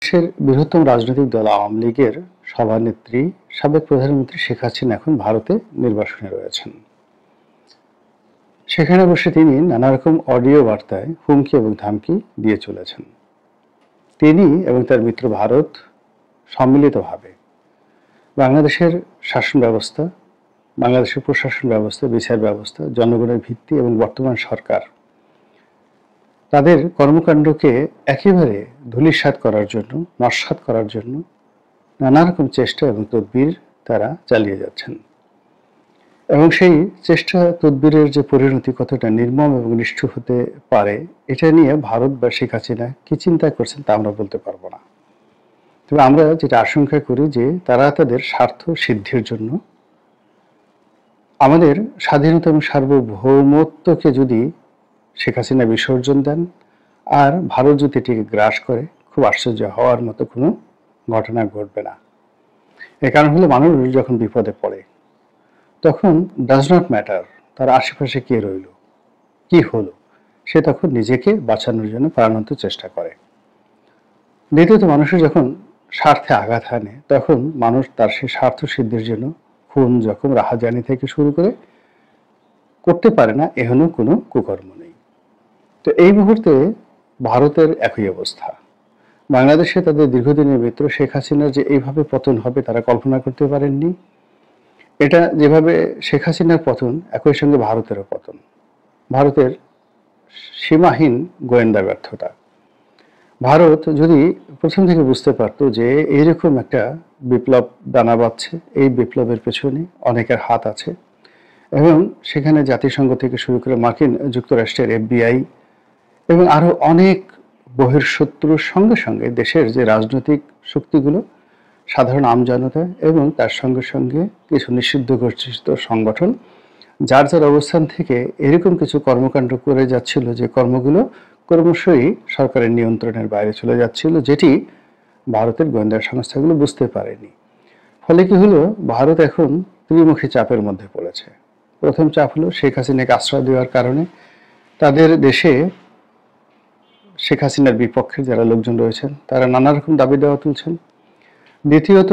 দেশের বৃহত্তম রাজনৈতিক দল আওয়ামী লীগের সভানেত্রী সাবেক প্রধানমন্ত্রী শেখ হাসিনা এখন ভারতে নির্বাসনে রয়েছেন। সেখানে বসে তিনি নানা রকম অডিও বার্তায় হুমকি এবং ধামকি দিয়ে চলেছেন। তিনি এবং তার মিত্র ভারত সম্মিলিতভাবে বাংলাদেশের শাসন ব্যবস্থা, বাংলাদেশের প্রশাসন ব্যবস্থা, বিচার ব্যবস্থা, জনগণের ভিত্তি এবং বর্তমান সরকার তাদের কর্মকাণ্ডকে একেবারে ধূলিসাৎ করার জন্য, নস্যাৎ করার জন্য নানা রকম চেষ্টা এবং তদবির তারা চালিয়ে যাচ্ছেন। এবং সেই চেষ্টা তদবিরের যে পরিণতি কতটা নির্মম এবং নিষ্ঠুর হতে পারে, এটা নিয়ে ভারত বা শেখ হাসিনা কি চিন্তা করছেন তা আমরা বলতে পারবো না। তবে আমরা যেটা আশঙ্কা করি যে তারা তাদের স্বার্থ সিদ্ধির জন্য আমাদের স্বাধীনতা এবং সার্বভৌমত্বকে যদি শেখ হাসিনা বিসর্জন দেন আর ভারত যদি এটিকে গ্রাস করে, খুব আশ্চর্য হওয়ার মতো কোনো ঘটনা ঘটবে না। এর কারণ হলো মানুষ যখন বিপদে পড়ে তখন ডাজ নট ম্যাটার তার আশেপাশে কে রইল, কি হলো, সে তখন নিজেকে বাঁচানোর জন্য প্রাণান্ত চেষ্টা করে। দ্বিতীয়ত, মানুষের যখন স্বার্থে আঘাত হানে তখন মানুষ তার সেই স্বার্থ সিদ্ধির জন্য খুন, জখম, রাহাজানি থেকে শুরু করে করতে পারে না এহেন কোনো কুকর্ম নেই। তো এই মুহূর্তে ভারতের একই অবস্থা। বাংলাদেশে তাদের দীর্ঘদিনের মিত্র শেখ হাসিনার যে এইভাবে পতন হবে তারা কল্পনা করতে পারেননি। এটা যেভাবে শেখ হাসিনার পতন, একই সঙ্গে ভারতেরও পতন। ভারতের সীমাহীন গোয়েন্দা ব্যর্থতা। ভারত যদি প্রথম থেকে বুঝতে পারতো যে এইরকম একটা বিপ্লব দানা বাঁধছে, এই বিপ্লবের পেছনে অনেকের হাত আছে এবং সেখানে জাতিসংঘ থেকে শুরু করে মার্কিন যুক্তরাষ্ট্রের FBI এবং আরও অনেক বহির্শত্রুর সঙ্গে সঙ্গে দেশের যে রাজনৈতিক শক্তিগুলো, সাধারণ আমজনতা এবং তার সঙ্গে সঙ্গে কিছু নিষিদ্ধ ঘোষিত সংগঠন যার যার অবস্থান থেকে এরকম কিছু কর্মকাণ্ড করে যাচ্ছিল, যে কর্মগুলো ক্রমশই সরকারের নিয়ন্ত্রণের বাইরে চলে যাচ্ছিল, যেটি ভারতের গোয়েন্দা সংস্থাগুলো বুঝতে পারেনি। ফলে কি হলো, ভারত এখন ত্রিমুখী চাপের মধ্যে পড়েছে। প্রথম চাপ হলো শেখ হাসিনাকে আশ্রয় দেওয়ার কারণে তাদের দেশে শেখ হাসিনার বিপক্ষে যারা লোকজন রয়েছেন তারা নানা রকম দাবি দেওয়া তুলছেন। দ্বিতীয়ত,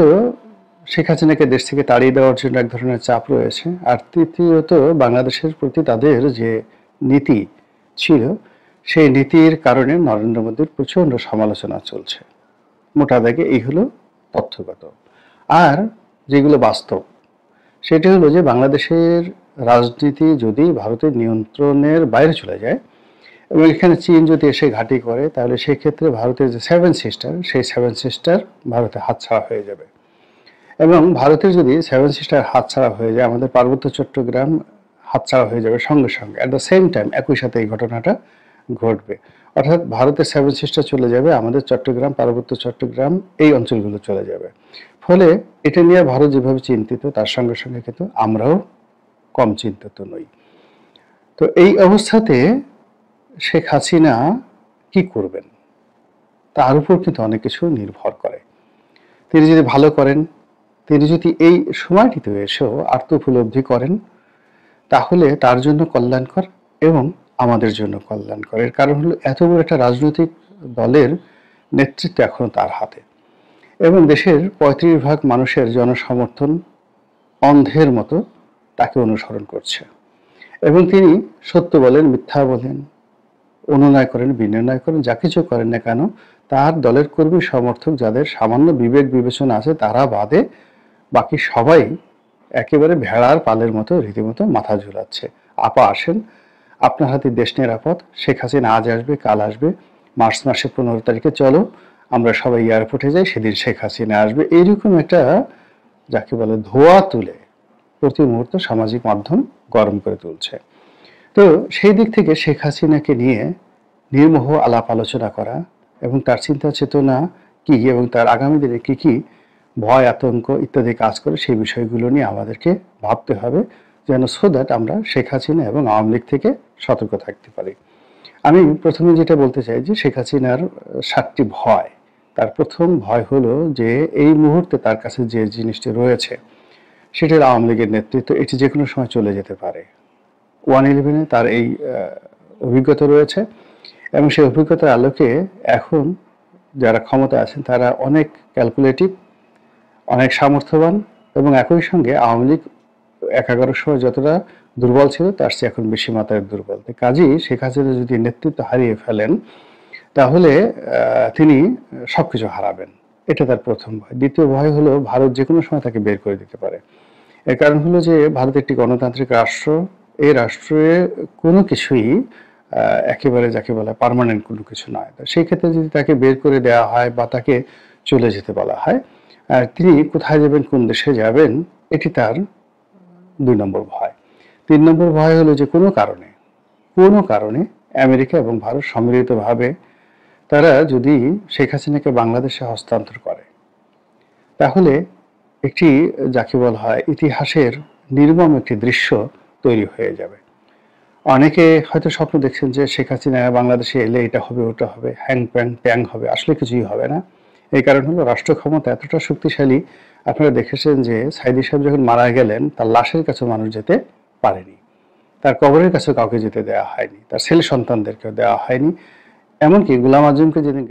শেখ হাসিনাকে দেশ থেকে তাড়িয়ে দেওয়ার জন্য এক ধরনের চাপ রয়েছে। আর তৃতীয়ত, বাংলাদেশের প্রতি তাদের যে নীতি ছিল সেই নীতির কারণে নরেন্দ্র মোদীর প্রচণ্ড সমালোচনা চলছে। মোটা দাগে এই হলো তথ্যগত। আর যেগুলো বাস্তব সেটি হলো যে বাংলাদেশের রাজনীতি যদি ভারতের নিয়ন্ত্রণের বাইরে চলে যায় এবং এখানে চীন যদি এসে ঘাঁটি করে, তাহলে সেই ক্ষেত্রে ভারতের যে 7 সিস্টার, সেই 7 সিস্টার ভারতে হাতছাড়া হয়ে যাবে। এবং ভারতের যদি 7 সিস্টার হাতছাড়া হয়ে যায়, আমাদের পার্বত্য চট্টগ্রাম হাতছাড়া হয়ে যাবে সঙ্গে সঙ্গে। অ্যাট দ্য সেম টাইম একই সাথে এই ঘটনাটা ঘটবে। অর্থাৎ ভারতের 7 সিস্টার চলে যাবে, আমাদের চট্টগ্রাম, পার্বত্য চট্টগ্রাম এই অঞ্চলগুলো চলে যাবে। ফলে এটা নিয়ে ভারত যেভাবে চিন্তিত, তার সঙ্গে সঙ্গে কিন্তু আমরাও কম চিন্তিত নই। তো এই অবস্থাতে শেখ হাসিনা কি করবেন তার উপর কিন্তু অনেক কিছু নির্ভর করে। তিনি যদি ভালো করেন, তিনি যদি এই সময়টিতে এসেও আত্মোপলব্ধি করেন, তাহলে তার জন্য কল্যাণকর এবং আমাদের জন্য কল্যাণকর। এর কারণ হলো এত বড় একটা রাজনৈতিক দলের নেতৃত্ব এখনো তার হাতে এবং দেশের 35% মানুষের জনসমর্থন অন্ধের মতো তাকে অনুসরণ করছে। এবং তিনি সত্য বলেন, মিথ্যা বলেন, অনুনয় করেন, বিনিময় করেন, যা কিছু করেন না কেন, তার দলের কর্মী সমর্থক যাদের সামান্য বিবেক বিবেচনা আছে তারা বাদে বাকি সবাই একেবারে ভেড়ার পালের মতো রীতিমতো মাথা ঝুলাচ্ছে। আপা আসেন, আপনার হাতে দেশ নিরাপদ, শেখ হাসিনা আজ আসবে, কাল আসবে, মার্চ মাসের 15 তারিখে চলো আমরা সবাই এয়ারপোর্টে যাই, সেদিন শেখ হাসিনা আসবে। এইরকম একটা যাকে বলে ধোয়া তুলে প্রতি মুহূর্তে সামাজিক মাধ্যম গরম করে তুলছে। তো সেই দিক থেকে শেখ হাসিনাকে নিয়ে নির্মোহ আলাপ আলোচনা করা এবং তার চিন্তা চেতনা কি এবং তার আগামী দিনে কি কি ভয়, আতঙ্ক ইত্যাদি কাজ করে, সেই বিষয়গুলো নিয়ে আমাদেরকে ভাবতে হবে, যেন সো দ্যাট আমরা শেখ হাসিনা এবং আওয়ামী লীগ থেকে সতর্ক থাকতে পারি। আমি প্রথমে যেটা বলতে চাই যে শেখ হাসিনার 7টি ভয়। তার প্রথম ভয় হলো যে এই মুহূর্তে তার কাছে যে জিনিসটি রয়েছে সেটার আওয়ামী লীগের নেতৃত্ব, এটি যে কোনো সময় চলে যেতে পারে। 111-এ তার এই অভিজ্ঞতা রয়েছে এবং সেই অভিজ্ঞতার আলোকে এখন যারা ক্ষমতা আছেন তারা অনেক ক্যালকুলেটিভ, অনেক সামর্থ্যবান, এবং একই সঙ্গে আওয়ামী লীগ 11 সময় যতটা দুর্বল ছিল তার চেয়ে এখন বেশি মাত্রায় দুর্বল। কাজেই শেখ হাসিনা যদি নেতৃত্ব হারিয়ে ফেলেন তাহলে তিনি সবকিছু হারাবেন। এটা তার প্রথম ভয়। দ্বিতীয় ভয় হলো ভারত যে কোনো সময় তাকে বের করে দিতে পারে। এর কারণ হলো যে ভারত একটি গণতান্ত্রিক রাষ্ট্র। এই রাষ্ট্রে কোনো কিছুই একেবারে যাকে বলা পার্মানেন্ট কোনো কিছু নয়। সেই ক্ষেত্রে যদি তাকে বের করে দেওয়া হয় বা তাকে চলে যেতে বলা হয়, তিনি কোথায় যাবেন, কোন দেশে যাবেন, এটি তার 2 নম্বর ভয়। 3 নম্বর ভয় হলো যে কোনো কারণে আমেরিকা এবং ভারত সম্মিলিতভাবে তারা যদি শেখ হাসিনাকে বাংলাদেশে হস্তান্তর করে তাহলে একটি যাকে বলা হয় ইতিহাসের নির্মম একটি দৃশ্য তৈরি হয়ে যাবে। অনেকে হয়তো স্বপ্ন দেখছেন যে শেখ হাসিনা বাংলাদেশে এলে এটা হবে, ওটা হবে, হ্যাং প্যাং প্যাং হবে, আসলে কিছুই হবে না। এই কারণ হলো রাষ্ট্র ক্ষমতা এতটা শক্তিশালী। আপনারা দেখেছেন যে সাইদি সাহেব যখন মারা গেলেন তার লাশের কাছে মানুষ যেতে পারেনি, তার কবরের কাছে কাউকে যেতে দেওয়া হয়নি, তার ছেলে সন্তানদেরকেও দেওয়া হয়নি, এমনকি গোলাম আজমকে যেদিন